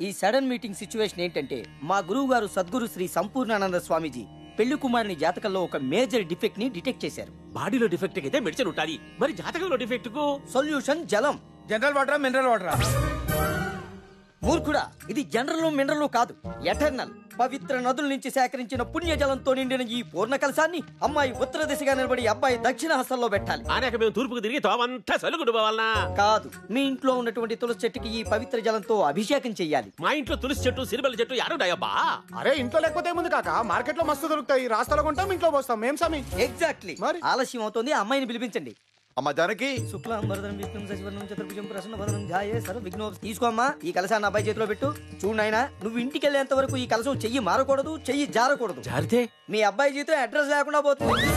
ఈ sudden meeting situation ఏంటంటే మా గురువు గారు సద్గురు శ్రీ సంపూర్ణానంద స్వామీజీ పెళ్లి కుమారుని జాతకంలో ఒక మేజర్ డిఫెక్ట్ ని డిటెక్ట్ చేశారు. బాడీలో డిఫెక్ట్ అయితే మెడిసిన్ ఉండాలి, మరి జాతకంలో డిఫెక్ట్ కు సొల్యూషన్ జలం. జనరల్ వాటరా మినరల్ వాటరా? మూర్ఖుడా, ఇది జనరల్ మినరల్ కాదు, ఎటర్నల్. పవిత్ర నదుల నుంచి సేకరించిన పుణ్య జలంతో నిండిన ఈ పూర్ణ కలశాన్ని అమ్మాయి ఉత్తర దిశగా నిలబడి అబ్బాయి దక్షిణ హస్తంలో పెట్టాలి. అనేక మేము తూర్పుకు తిరిగి తోవంతా సలుగుడు పోవాలనా? కాదు, మీ ఇంట్లో ఉన్నటువంటి తులసి చెట్టుకి ఈ పవిత్ర జలంతో అభిషేకం చెయ్యాలి. మా ఇంట్లో తులసి చెట్టు సిరిబల చెట్టు యారున్నాయబ్బా? అరే ఇంట్లో లేకపోతే ఏముంది కాక, మార్కెట్ లో మస్తు దొరుకుతాయి. రాస్తాలో కొంటాం, ఇంట్లో పోస్తాం. మేం సమీ. ఎగ్జాక్ట్లీ. ఆలస్యం అవుతోంది, అమ్మాయిని పిలిపించండి. అమ్మ జానకి, తీసుకో అమ్మా, ఈ కలశాన్ని అబ్బాయి చేతిలో పెట్టు. చూడు నాయనా, నువ్వు ఇంటికి వెళ్ళేంత వరకు ఈ కలశం చెయ్యి మారకూడదు, చెయ్యి జారకూడదు. జారితే మీ అబ్బాయి జీతం అడ్రస్ లేకుండా పోతుంది.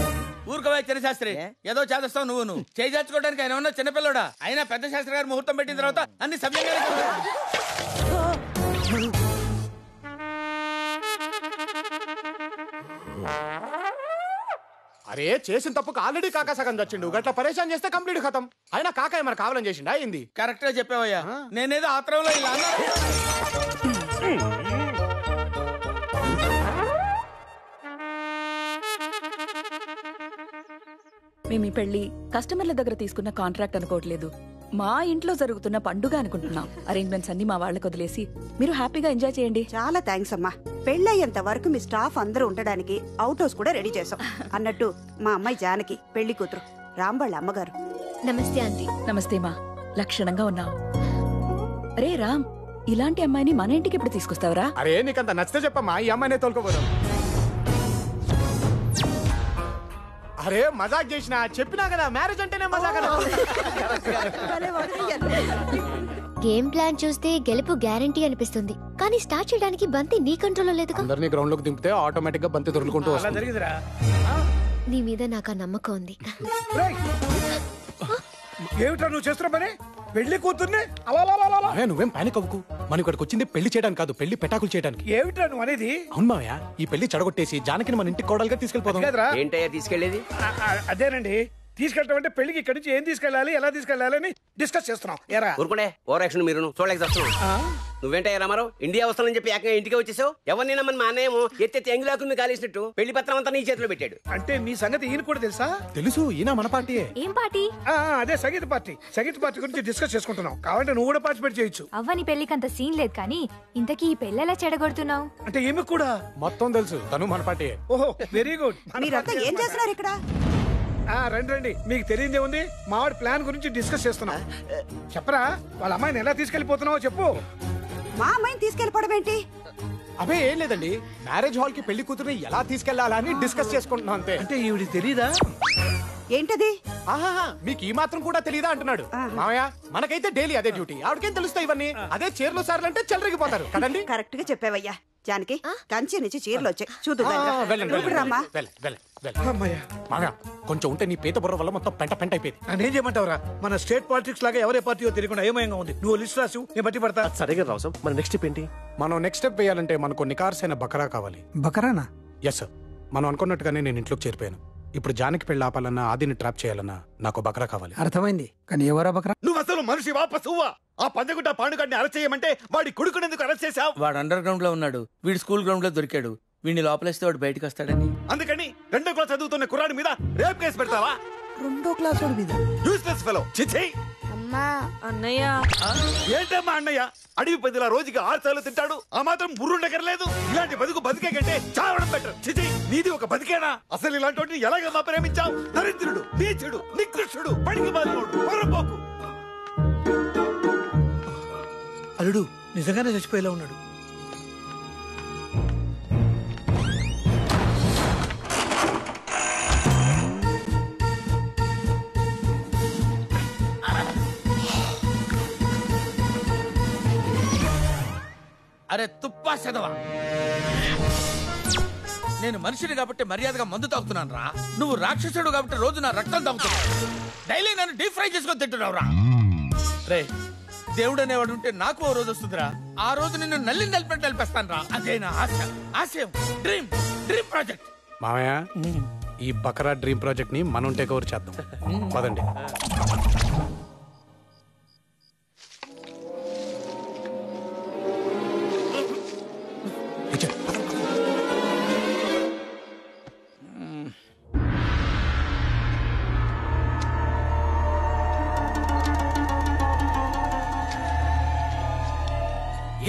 ఊరుకోవా చిన్న శాస్త్రి, ఏదో చేదస్తావు నువ్వు చేయి చేర్చుకోవడానికి. ఆయన ఉన్న చిన్నపిల్లడా? అయినా పెద్ద శాస్త్రి గారు ముహూర్తం పెట్టిన తర్వాత అన్ని సభ్యంగా. అరే చేసిన తప్పుకు ఆల్రెడీ కాకా సగం చచ్చిండు. గట్లా పరేషాన్ చేస్తే కంప్లీట్ ఖతం. అయినా కాకా ఏమైనా కావాలని చేసిండా ఏంది? కరెక్ట్ గా చెప్పావయ్యా. నేనేదో ఆత్రంలో ఇలా మేము ఈ పెళ్లి కస్టమర్ల దగ్గర తీసుకున్న కాంట్రాక్ట్ అనుకోవట్లేదు, మా ఇంట్లో జరుగుతున్న పండుగ అనుకుంటున్నాం. అరేంజ్మెంట్స్ అన్ని మా వాళ్ళకి వదిలేసి మీరు హ్యాపీగా ఎంజాయ్ చేయండి. చాలా థ్యాంక్స్ అమ్మా. పెళ్ళయ్యేంత వరకు మీ స్టాఫ్ అందరూ ఉండడానికి అవుట్ హౌస్ కూడా రెడీ చేసాం. అన్నట్టు మా అమ్మాయి జానకి పెళ్లి కూతురు, రాంబాళ్ళ అమ్మగారు. నమస్తే ఆంటీ. నమస్తే మా, లక్షణంగా ఉన్నావు. అరే రామ్, ఇలాంటి అమ్మాయిని మన ఇంటికి ఇప్పుడు తీసుకొస్తావరా? అరే నీకంత నచ్చితే చెప్పమ్మా, ఈ అమ్మాయినే తోలుకోపోదాం. అరే మజాక్ చేసిన, చెప్పినా కదా మ్యారేజ్ అంటేనే మజాక్. గేమ్ ప్లాన్ చూస్తే గెలుపు గ్యారంటీ అనిపిస్తుంది, కానీ స్టార్ట్ చేయడానికి బంతి నీ కంట్రోల్లో లేదు. అందరినీ గ్రౌండ్ లోకి దింపితే ఆటోమేటిక్ గా బంతి దొరుకుంటూ వస్తుంది. నీ మీద నాకు ఆ నమ్మకం ఉంది. ఏమిటా నువ్వు చేస్తున్న పని? పెళ్లి కూతుర్ని నువ్వేం పానిక్ అవ్వకు. మనం ఇక్కడికి వచ్చింది పెళ్లి చేయడానికి కాదు, పెళ్లి పెటాకులు చేయడానికి. ఏమిటా నువ్వు అనేది? అవును మావయ్య, ఈ పెళ్లి చెడగొట్టేసి జానకిని మన ఇంటికి కోడలుగా తీసుకెళ్లిపోదాం. ఏంటయ్యా తీసుకెళ్లేది? అదేనండి, తీసుకెళ్ళటం అంటే పెళ్లికి ఇక్కడి నుంచి ఏం తీసుకెళ్ళాలి, ఎలా తీసుకెళ్ళాలి అని డిస్కస్ చేస్తున్నాం. ఊరుకునే ఓవర్ యాక్షన్ మీరు చూడలేక నువ్వేంటయ్యా రామారావు, ఇండియా వస్తానని చెప్పి ఏకంగా ఇంటికి వచ్చేసావు. ఎవరిని నమ్మని మా అన్నయ్యేమో ఎత్తెత్తి ఎంగిలాకుని కాలేసినట్టు పెళ్లి పత్రం అంతా నీ చేతిలో పెట్టాడు. అంటే మీ సంగతి ఈయన కూడా తెలుసా? తెలుసు, ఈయన మన పార్టీయే. ఏం పార్టీ? అదే సంగీత పార్టీ. సంగీత పార్టీ గురించి డిస్కస్ చేసుకుంటున్నాం. కావాలంటే నువ్వు కూడా పార్టిసిపేట్ చేయొచ్చు. అవ్వని పెళ్లికి అంత సీన్ లేదు, కానీ ఇంతకీ ఈ పెళ్లి ఎలా చెడగొడుతున్నావు? అంటే ఏమి కూడా మొత్తం తెలుసు, తను మన పార్టీయే. ఓహో వెరీ గుడ్. మీరంతా ఏం చేస్తున్నారు ఇక్కడ? రండి రండి, మీకు తెలియదే ఉంది. మావాడి ప్లాన్ గురించి డిస్కస్ చేస్తున్నాం. చెప్పరా, వాళ్ళ అమ్మాయిని ఎలా తీసుకెళ్లిపోతున్నావో చెప్పు. మా అమ్మాయిని తీసుకెళ్ళిపోవడం ఏంటి? అవే ఏం లేదండి, మ్యారేజ్ హాల్ కి పెళ్లి కూతురుని ఎలా తీసుకెళ్లాలా అని డిస్కస్ చేసుకుంటున్నాం అంతే. అంటే ఈవిడికి తెలీదా? ఏంటది? ఆహాహా, మీకు ఈ మాత్రం కూడా తెలీదా అంటున్నాడు మామయ్య. మనకైతే డైలీ అదే డ్యూటీ, ఆవిడకేం తెలుస్తాయి ఇవన్నీ. అదే చీరలు సార్లు అంటే చెలరిగిపోతారు కదండి. కరెక్ట్ గా చెప్పావయ్యా. జానకి, కంచి నుంచి చీరలు వచ్చాయి చూద్దాం. మామయ్య కొంచెం ఉంటే నీ పీత బుర్ర వల్ల మొత్తం పెంట పెంట అయిపోయింది. నేనేం చేయమంటావురా, మన స్టేట్ పాలిటిక్స్ లాగా ఎవరే పార్టీయో తెలియకుండా ఏమయంగా ఉంది. నువ్వు లిస్ట్ రాసు, నేను బట్టి పడతా. సరిగా రాసం. మన నెక్స్ట్ స్టెప్ ఏంటి? మనం నెక్స్ట్ స్టెప్ వేయాలంటే మనకు నికార్సైన బకరా కావాలి. బకరానా? ఎస్ సార్, మనం అనుకున్నట్టుగానే నేను ఇంట్లోకి చేరిపోయాను. ఇప్పుడు జానకి పెళ్లి ఆపాలన్నా, ఆదిని ట్రాప్ చేయాలన్నా నాకు బకరా కావాలి. అర్థమైంది, కానీ ఎవరా బకరా? నువ్వు అసలు మనిషి వాపసువ్వా? ఆ పందగుట్ట పాండుగాడిని అరెస్ట్ చేయమంటే వాడి కొడుకునేందుకు అరెస్ట్ చేశావు? వాడు అండర్ గ్రౌండ్ లో ఉన్నాడు, వీడు స్కూల్ గ్రౌండ్ లో దొరికాడు. వీడిని లోపలేస్తే వాడు బయటకు వస్తాడని. అందుకని 2వ క్లాస్ చదువుతున్న కుర్రాడి మీద రేప్ కేసు పెడతావా? 2వ క్లాస్ మీద యూస్లెస్ ఫెలో. చిచ్చి. అమ్మా, అన్నయ్య. ఏంటమ్మా అన్నయ్య, అడవి పదిలా రోజుకి 6 సార్లు తింటాడు, ఆ మాత్రం బుర్రుండకర్లేదు. ఇలాంటి బతుకు బతికే కంటే చావడం బెటర్. చిచి, నీది ఒక బతికేనా? అసలు ఇలాంటి వాటిని ఎలాగమ్మా ప్రేమించావు? దరిద్రుడు, నీచుడు, నికృష్టుడు, పడికి బాలుడు, పొరపోకు. అల్లుడు నిజంగానే చచ్చిపోయేలా ఉన్నాడు. అరే తుప్పా చదవా, నేను మనిషిని కాబట్టి మర్యాదగా మందు తాగుతున్నాను రా. నువ్వు రాక్షసుడు కాబట్టి రోజు నా రక్తం తాగుతున్నావు. డైలీ నన్ను డీప్ ఫ్రై చేసుకొని తింటున్నావు రా. రే, దేవుడు అనేవాడు ఉంటే నాకు ఓ రోజు వస్తుందిరా. ఆ రోజు నిన్ను నలిపెట్టి నలిపేస్తాను రా. అదే నా ఆశ, ఆశయం, డ్రీమ్ ప్రాజెక్ట్. మామయ్య, ఈ బకరా డ్రీమ్ ప్రాజెక్ట్ ని మనం టేక్ ఓవర్ చేద్దాం. పదండి.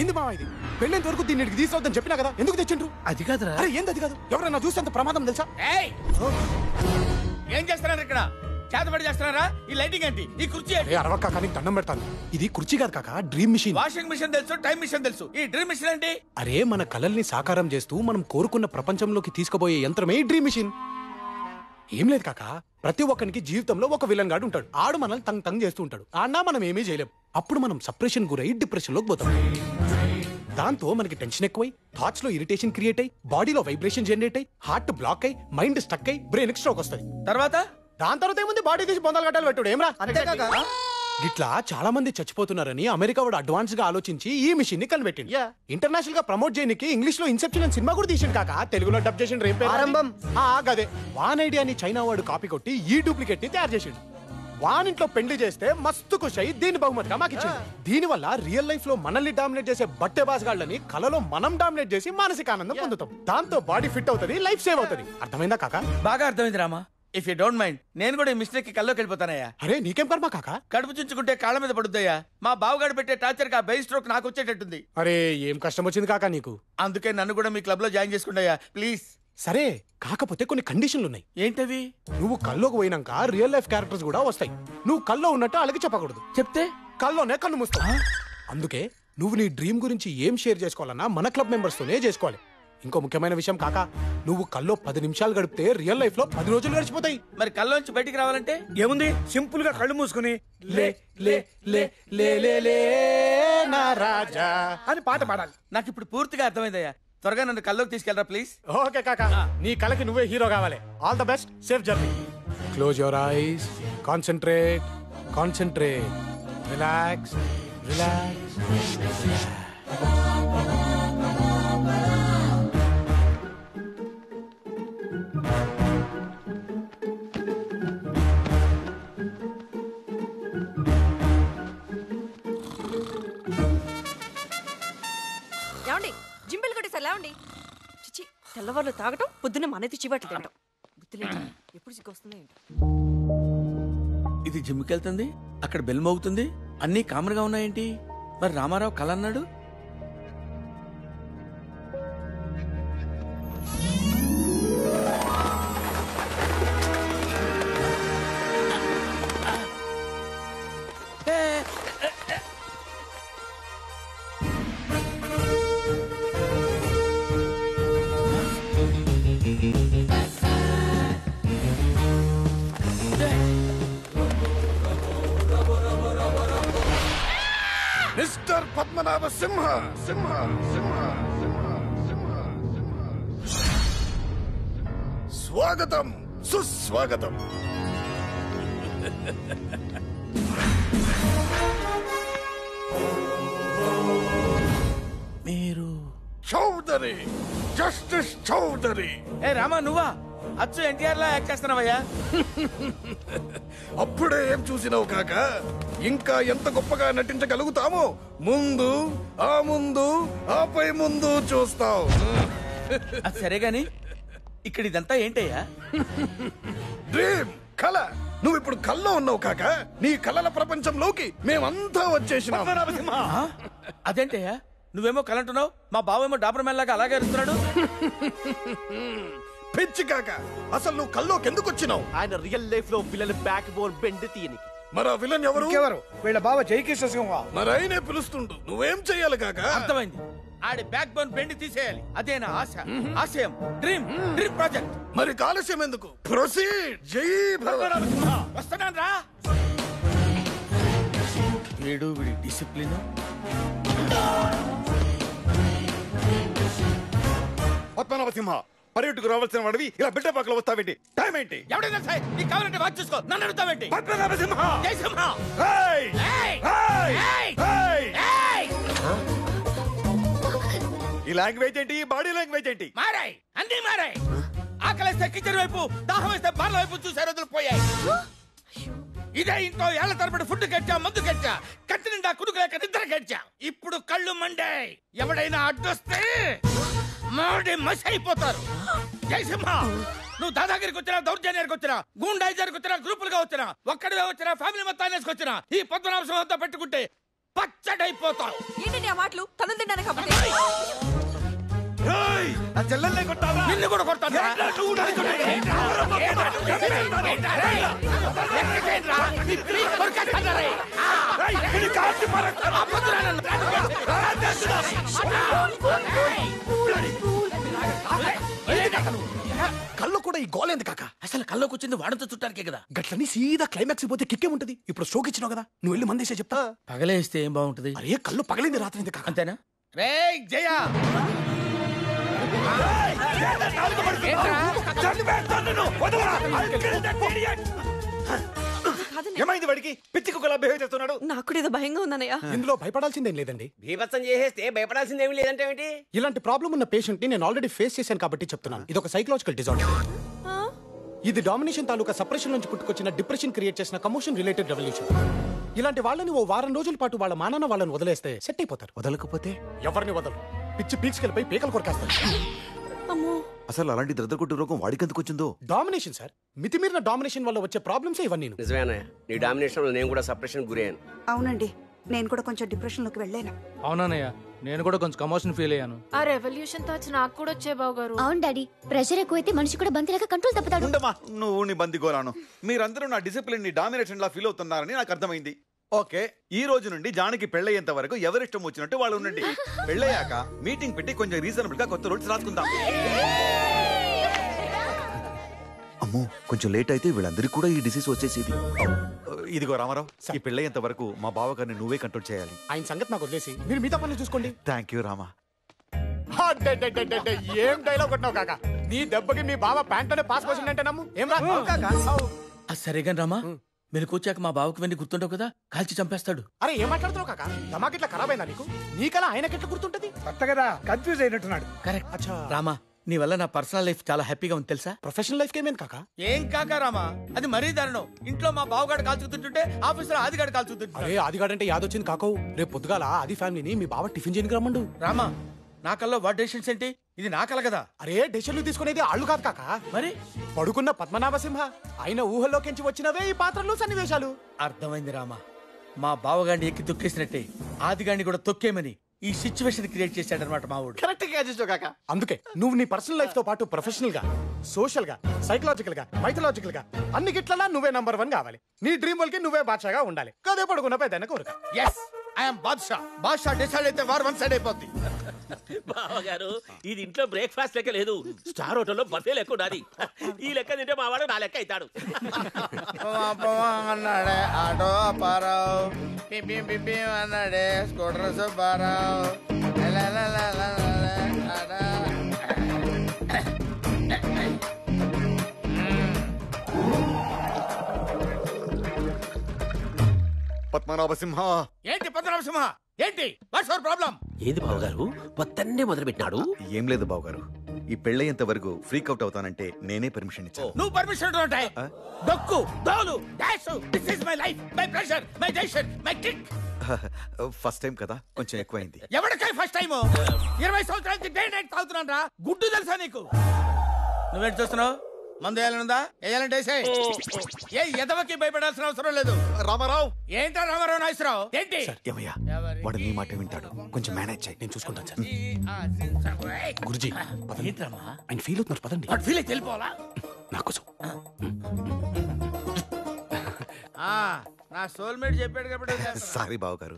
ఏంది మావా ఇది? పెళ్ళేంత వరకు దీన్ని ఇక్కడికి తీసుకురావద్దని చెప్పినా కదా, ఎందుకు తెచ్చిండ్రు? అది కాదురా. అరే ఏంది అది కాదు? ఎవరైనా చూస్తే అంత ప్రమాదం తెలుసా? ఏయ్! ఏం చేస్తున్నారు ఇక్కడ? చేతబడి చేస్తున్నారా? ఈ లైటింగ్ ఏంటి? ఈ కుర్చీ ఏంటి? ఏ అరవక్క కానీ దండం పెడతాను. ఇది కుర్చీ కాదు కాక, డ్రీమ్ మిషన్. వాషింగ్ మిషన్ తెలుసు, టైం మిషన్ తెలుసు. ఈ డ్రీమ్ మిషన్ ఏంటి? అరే మన కలల్ని సాకారం చేస్తూ మనం కోరుకున్న ప్రపంచంలోకి తీసుకుపోయే యంత్రమే ఈ డ్రీమ్ మిషన్. ఏం లేదు కాక, ప్రతి ఒక్కరికి జీవితంలో ఒక విలన్ గాడు ఉంటాడు. ఆడు మనల్ని తంగ్ తంగ్ చేస్తూ ఉంటాడు. ఆడినా మనం ఏమీ చేయలేం. అప్పుడు మనం సప్రెషన్ గురై డిప్రెషన్ లోకి పోతాం. దాంతో మనకి టెన్షన్ ఎక్కువై, థాట్స్ లో ఇరిటేషన్ క్రియేట్ అయ్యి, బాడీలో వైబ్రేషన్ జనరేట్ అయ్యి, హార్ట్ బ్లాక్ అయ్యి, మైండ్ స్టక్ అయ్యి, బ్రెయిన్ స్ట్రోక్ వస్తుంది. దాని తర్వాత ఏముంది, బాడీ తీసి బొందాలు గట్టాలు పెట్టుడు. ఏమరా ఇట్లా చాలా మంది చచ్చిపోతున్నారని అమెరికా వాడు అడ్వాన్స్ గా ఆలోచించి ఈ మిషన్ ని కనిపెట్టింది. ఇంటర్నేషనల్ గా ప్రమోట్ చేయడానికి ఇంగ్లీష్ లో ఇన్సెప్షన్ అని సినిమా కూడా తీసిండు కాక, తెలుగులో డబ్ చేసిండు. రేపు ఆరంభం గదే. వాన్ ఐడియాని చైనా వాడు కాపీ కొట్టి ఈ డూప్లికేట్ ని తయారు చేసిండు. వాన్ ఇంట్లో పెళ్లి చేస్తే మస్తు ఖుషి అయ్యి దీన్ని బహుమతిగా మాకు ఇచ్చింది. దీని వల్ల రియల్ లైఫ్ లో మనల్ని డామినేట్ చేసే బట్టే బాస్గాళ్ళని కలలో మనం డామినేట్ చేసి మానసిక ఆనందం పొందుతాం. దాంతో బాడీ ఫిట్ అవుతుంది, లైఫ్ సేవ్ అవుతుంది. అర్థమైందా కాక? బాగా అర్థమైంది Rama. If you don't mind, నేను కూడా ఈ మిస్టేక్ కి కల్లోకి వెళ్ళిపోతానయ్యా. అరే నీకేం కర్మ కాక? కడుపు చుంచుకుంటే కాళ్ళ మీద పడుద్దయ్యా. మా బావగాడు పెట్టే టార్చర్ కి బెయిన్ స్ట్రోక్ నాకు వచ్చేటట్టుంది. అరే ఏం కష్టం వచ్చింది కాక నీకు? అందుకే నన్ను కూడా మీ క్లబ్ లో జాయిన్ చేసుకుంటాయా ప్లీజ్. సరే, కాకపోతే కొన్ని కండిషన్లు ఉన్నాయి. ఏంటవి? నువ్వు కల్లోకి పోయినాక రియల్ లైఫ్ క్యారెక్టర్స్ కూడా వస్తాయి. నువ్వు కల్లో ఉన్నట్టు అలాగే చెప్పకూడదు. చెప్తే కల్లోనే కన్ను మూస్తావు. అందుకే నువ్వు నీ డ్రీమ్ గురించి ఏం షేర్ చేసుకోవాలన్నా మన క్లబ్ మెంబర్స్ తోనే చేసుకోవాలి. ఇంకో ముఖ్యమైన విషయం కాక, నువ్వు కల్లో 10 నిమిషాలు గడిపితే రియల్ లైఫ్ లో 10 రోజులు గడిచిపోతాయి. మరి కల్లోంచి బయటికి రావాలంటే ఏముంది, సింపుల్ గా కళ్ళు మూసుకుని లే లే లే లే లే లే నా రాజా అని పాట పాడాలి. నాకు ఇప్పుడు పూర్తిగా అర్థమైందయ్యా. త్వరగా నన్ను కల్లోకి తీసుకెళ్ళరా ప్లీజ్. ఓకే కాక, నీ కళకి నువ్వే హీరో కావాలి. All the best, safe journey. Close your eyes, concentrate, concentrate, relax, relax. జింబిల్ కొట్టేసారు లేవండి. చిచి, తెల్లవాళ్ళు తాగటం, పొద్దున్నే మనైతే చివాట్లు తింటాం. గుర్తులేదు ఎప్పుడు సిగ్గొస్తుందో ఏంటో. ఇది జిమ్కి వెళ్తుంది, అక్కడ బెల్ మోగుతుంది, అన్నీ కామన్ గా ఉన్నాయేంటి? మరి రామారావు కల అన్నాడు. మిస్టర్ పద్మనాభ సింహ సింహ సింహ సింహ స్వాగతం, సుస్వాగతం. మీరు చౌదరి, జస్టిస్ చౌదరి. ఏ రామా, నువ్వా? అచ్చు ఎన్టీఆర్ లా యాక్ట్ చేస్తున్నావయ్యా. అప్పుడే ఏం చూసినావు కాక, ఇంకా ఎంత గొప్పగా నటించగలుగుతామో ముందు ఆపై ముందు చూస్తావు. అది సరే గాని ఇక్కడ ఇదంతా ఏంటయ్యా? డ్రీమ్, కళ. నువ్వు ఇప్పుడు కల్లో ఉన్నావు కాక, నీ కళల ప్రపంచంలోకి మేమంతా వచ్చేసినాం. అదేంటయ్యా, నువ్వేమో కలంటున్నావు, మా బావేమో డాబర్ మ్యాన్ లాగా అలాగే అరుస్తున్నాడు. పిచ్చి కాక, అసలు నువ్వు కల్లోకి ఎందుకు వచ్చినావు? ఆయన రియల్ లైఫ్ లో విలన్ బ్యాక్ బోన్ బెండ్ తీయనికి. మరి ఆ విలన్ ఎవరు? వీళ్ళ బావ జైకిష్ సింహ. మరి ఆయనే పిలుస్తుండు, నువ్వేం చెయ్యాలి కాక? అర్థమైంది, ఆడి బ్యాక్ బోన్ బెండ్ తీసేయాలి. అదే నా ఆశ, ఆశయం, డ్రీమ్ ప్రాజెక్ట్. మరి కాలుష్యం ఎందుకు? ప్రొసీడ్. జై భగవాన్. వస్తున్నాను రా. వీడు వీడి డిసిప్లిన్. పద్మనాభ సింహ, పర్యటకు రావాల్సిన వాడివి ఇలా బిడ్డ పక్కల వస్తావేంటి? టైం ఏంటి? ఎవడైనా సరే నీకు కావాలంటే వాచ్ చూసుకో, నన్ను అడుగుతావేంటి? పద్మనాభ సింహ, జై సింహ. ఏయ్! ఏయ్! ఏయ్! ఈ లాంగ్వేజ్ ఏంటి? బాడీ లాంగ్వేజ్ ఏంటి? మారాయి, అన్ని మారాయి. ఆకలిస్తే కిచెన్ వైపు, దాహం వేస్తే బార్ల వైపు చూసే రోజులు పోయాయి. ఇదే ఇంట్లో ఏళ్ల తరబడి ఫుడ్ గెచ్చా, మందు గెచ్చా, కత్తి నిండా కుడుకు లేక నిద్ర గెచ్చా. ఇప్పుడు కళ్ళు మండే. ఎవడైనా అడ్డొస్తే మాడి మసి అయిపోతారు. జై సింహ, నువ్వు దాదాగిరికి వచ్చినా, దౌర్జన్యానికి వచ్చినా, గూండాయిజానికి వచ్చినా, గ్రూపులుగా వచ్చినా, ఒక్కడివే వచ్చినా, ఫ్యామిలీ మొత్తాన్ని వేసుకొచ్చినా, ఈ పద్మనాభ సింహంతో పెట్టుకుంటే పచ్చడైపోతావు. ఏంటండి ఆ మాటలు? తను తిన్నా నా చెల్లెల్ని కొట్టావా? నిన్ను కూడా కొడతాను రా. ఏంట్రా నువ్వు నన్ను కొట్టేది? రేయ్, ఇది కాల్చి పారేస్తాను. కళ్ళు కూడా ఈ గోలేంది కాక. అసలు కల్లోకి వచ్చింది వాడంతో చుట్టానికే కదా. గట్లని సీదా క్లైమాక్స్ పోతే కిక్కే ఉంటది. ఇప్పుడు స్ట్రోక్ ఇచ్చినావు కదా, నువ్వు వెళ్ళి మందేసే చెప్తా. పగలేస్తే ఏం బాగుంటది? అరే కళ్ళు పగలింది రాత్రి కాక. అంతేనా? రే జయ, ఏమైంది వాడికి? పిచ్చి కుక్కలా బిహేవ్ చేస్తున్నాడు. నాకు కూడా ఏదో భయంగా ఉందన్నయ్య. ఇందులో భయపడాల్సిందేం లేదండి. బీభత్సం చేసేస్తే భయపడాల్సింది ఏమి లేదంటే ఏంటి? ఇలాంటి ప్రాబ్లం ఉన్న పేషెంట్ ని నేను ఆల్రెడీ ఫేస్ చేశాను కాబట్టి చెప్తున్నాను. ఇది ఒక సైకలాజికల్ డిజార్డర్. ఇది డామినేషన్ తాలూకా సప్రెషన్ నుంచి పుట్టుకొచ్చిన డిప్రెషన్ క్రియేట్ చేసిన కమోషన్ రిలేటెడ్ రెవల్యూషన్. ఇలాంటి వాళ్ళని ఓ వారం రోజుల పాటు వాళ్ళ మానాన్న వాళ్ళని వదిలేస్తే సెట్ అయిపోతారు. వదలకపోతే ఎవరిని వదలరు, పిచ్చి పీక్స్కెళ్ళిపోయి పీకలు కొరకేస్తారు. అసలు అలాంటి దద్దకొట్టు రోగం వాడికి ఎందుకు వచ్చిందో? డామినేషన్ సార్, మితిమీరిన డామినేషన్ వల్ల వచ్చే ప్రాబ్లమ్స్ ఇవన్నీ. నిజమేనా? నీ డామినేషన్ లో నేను కూడా సప్రెషన్ గురయ్యాను. అవునండి, నేను కూడా కొంచెం డిప్రెషన్ లోకి వెళ్ళాను. అవునన్నయ్య, నేను కూడా కొంచెం కమోషన్ ఫీల్ అయ్యాను. ఆ రెవల్యూషన్ థాట్స్ నాకు కూడా వచ్చే బావ గారు. అవును డాడీ, ప్రెషర్ ఎక్కువైతే మనిషి కూడా బంతిలాగా కంట్రోల్ తప్పుతాడు. ఉండమా నువ్వు నీ బందిగోరాను. మీరందరూ నా డిసిప్లిన్ ని డామినేషన్ లా ఫీల్ అవుతున్నారని నాకు అర్థమైంది. ఓకే, ఈ రోజు నుండి జానకి పెళ్ళయ్యేంత వరకు ఎవరిష్టం వచ్చినట్టు వాళ్ళు ఉండండి. పెళ్ళయ్యాక మీటింగ్ పెట్టి కొంచెం రీజనబుల్ గా కొత్త రూల్స్ రాసుకుందాం. అమ్మో, కొంచెం లేట్ అయితే వీళ్ళందరికీ కూడా ఈ డిసీజ్ వచ్చేసేది. ఇదిగో రామారావు, ఈ పెళ్ళయ్యేంత వరకు మా బావగారిని నువ్వే కంట్రోల్ చేయాలి. ఆయన సంగతి నాకు వదిలేసి మీరు మిగతా పనులు చూసుకోండి. Thank you Rama. ఏం డైలాగ్ కొట్టినావు కాక. నీ దెబ్బకి మీ బావ ప్యాంట్ లోనే పాస్ పోసింది అంటే నమ్ము. ఏం రా సరేగా రామా, మీరు కూర్చాక మా బావకి వెండి గుర్తుండవు కదా, కాల్చి చంపేస్తాడు. అరే ఏం మాట్లాడుతున్నావు కాక? దమాకిట్లా ఖరాబ్ అయిందా నీకు? నీకలా ఆయనకెట్లా గుర్తుంటది? కొత్త కదా, కన్ఫ్యూజ్ అయినట్టున్నాడు. కరెక్ట్. అచ్చా, రామా, నీ వల్ల నా పర్సనల్ లైఫ్ చాలా హ్యాపీగా ఉంది తెలుసా? ప్రొఫెషనల్ లైఫ్ ఏమేం కాక? ఏం కాక రామా, అది మరీ దారుణం. ఇంట్లో మా బావగాడు కాల్చుతుంటుంటే ఆఫీసులో ఆదిగాడు కాల్చుతుంటే. అరే ఆదిగాడంటే యాదొచ్చింది కాకో. రేపు పొద్దుగాల ఆది ఫ్యామిలీని మీ బావ టిఫిన్ చేయడానికి రమ్మండు. రామా, నా కల్లో వాట్ డెసిషన్స్ ఏంటి? ఇది నా కల కదా. అరే డెసిషన్లు తీసుకునేది ఆళ్ళు కాదు కాక, మరి పడుకున్న పద్మనాభసింహ ఆయన ఊహల్లోకించి వచ్చినవే ఈ పాత్రలు సన్నివేశాలు. అర్థమైంది రామా, మా బావగాడిని ఎక్కి తొక్కేసినట్టే ఆదిగాడిని కూడా తొక్కేమని ఈ సిచ్యువేషన్ క్రియేట్ చేశాడనమాట మా ఊడు. కరెక్ట్ గా చేసావు కాక. అందుకే నువ్వు నీ పర్సనల్ లైఫ్ తో పాటు ప్రొఫెషనల్ గా, సోషల్ గా, సైకలాజికల్ గా, మైథలాజికల్ గా అన్ని గిట్లలా నువ్వే నంబర్ 1 కావాలి. నీ డ్రీమ్ వాళ్ళకి నువ్వే బాద్షాగా ఉండాలి. కదే పడుకున్న పెద్ద కోరిక. Yes, I'm Badshah. Badshah decide అయితే వార్ వన్ సైడ్ అయిపోద్ది. బావగారు, ఇది ఇంట్లో బ్రేక్ఫాస్ట్ లెక్క లేదు, స్టార్ హోటల్లో బఫే లెక్క ఉండాలి. ఈ లెక్క తింటే మావాడు నా లెక్క అవుతాడు. అన్నాడే ఆటో అప్పారావు, అన్నాడే స్కూటర్ సుబ్బారావు. పద్మనాభసింహ. ఏంటి పద్మనాభసింహ? ఏంటి వాట్స్ యువర్ ప్రాబ్లం? ఏంది బావగారు పొద్దున్నే మొదలు పెట్టినాడు? ఏం లేదు బావగారు, ఈ పెళ్ళయ్యేంత వరకు ఫ్రీక్ అవుట్ అవుతానంటే నేనే పర్మిషన్ ఇచ్చాను. నువ్వు పర్మిషన్ ఉంటాయి. దొక్కు దోలు dash, this is my life, my pressure, my decision, my kick. First time కదా, కొంచెం ఎక్కువైంది. ఎవరికై ఫస్ట్ టైం? 20 సంవత్సరాల నుంచి డే నైట్ తాగుతున్నాను రా. గుడ్డు తెలుసా నీకు? నువ్వేంటి చూస్తున్నావు? మందు వేయాలనుందా? వేయాలంటే వేసేయ్. ఏ ఎదవకి భయపడాల్సిన అవసరం లేదు. రామారావు. ఏంటో రామారావు నాగేశ్వరరావు? ఏంటి? ఏమయ్యా, వాడు నీ మాట వింటాడు, కొంచెం మేనేజ్ చేయి, నేను చూసుకుంటాను సార్. గురుజీ ఏంటమ్మా ఆయన ఫీల్ అవుతున్నారు, పదండి. వాడు ఫీల్ అయితే వెళ్ళిపోవాలా? నాకోసం నా సోల్మేట్ చెప్పాడు కాబట్టి. సారీ బావగారు,